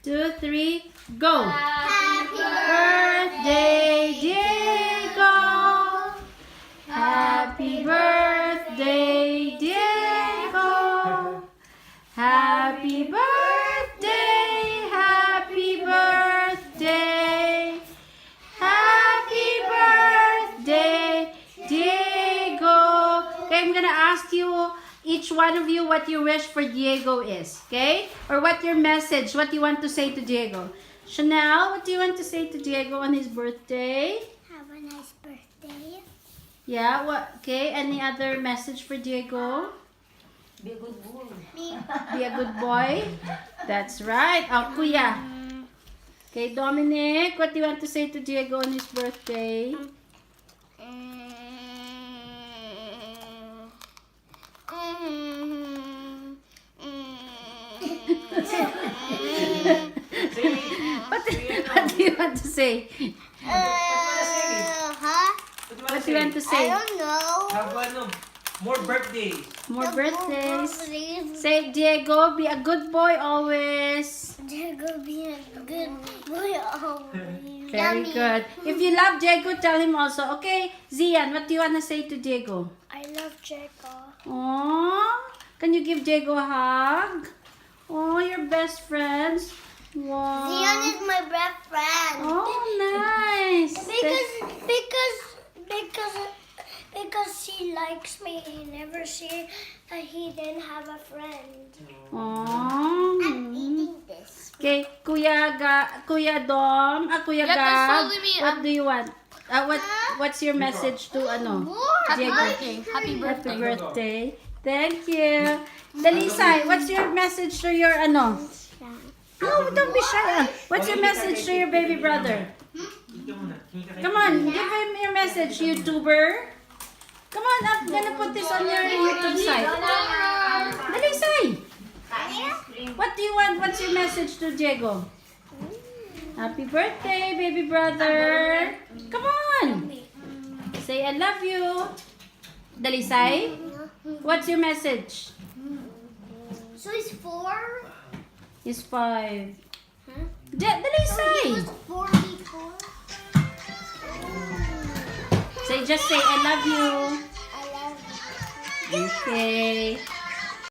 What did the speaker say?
2, 3, go! Happy Birthday, Diego! Happy birthday, Diego! Happy birthday, happy birthday, happy birthday, Diego! Okay, I'm gonna ask you, each one of you, what your wish for Diego is, okay? Or what your message, what you want to say to Diego. Chanel, what do you want to say to Diego on his birthday? Have a nice birthday. Yeah, what? Okay, any other message for Diego? Be a good boy. Be a good boy. That's right. Oh, Kuya. Okay, Dominic, what do you want to say to Diego on his birthday? What do you want to say? Huh? What do you want to I say? don't know. Have more birthdays. More birthdays. Say, Diego, be a good boy always. Diego be a good boy always. Very good. If you love Diego, tell him also. Okay, Zian, what do you want to say to Diego? I love Diego. Aww. Can you give Diego a hug? Oh, you're best friends. Wow. Zion is my best friend. Oh, nice. Because he likes me. He never said that he didn't have a friend. Aww. Eating this. Okay, Kuya Dom, Kuya Yeah, Gab, follow me, what do you want? What's your message to Diego? Happy Happy birthday. birthday. Thank you. Dalisay, what's your message to your No, don't be shy. What's your message to your baby brother? Ito muna. Come on, give him your message, YouTuber. Come on, I'm gonna put this on your YouTube site. Dalisay, what do you want? What's your message to Diego? Happy birthday, baby brother. Come on. Say I love you. Dalisay, what's your message? So it's 4? It's 5. Huh? Dalisay. 4 before. Just say I love you. I love you. Okay.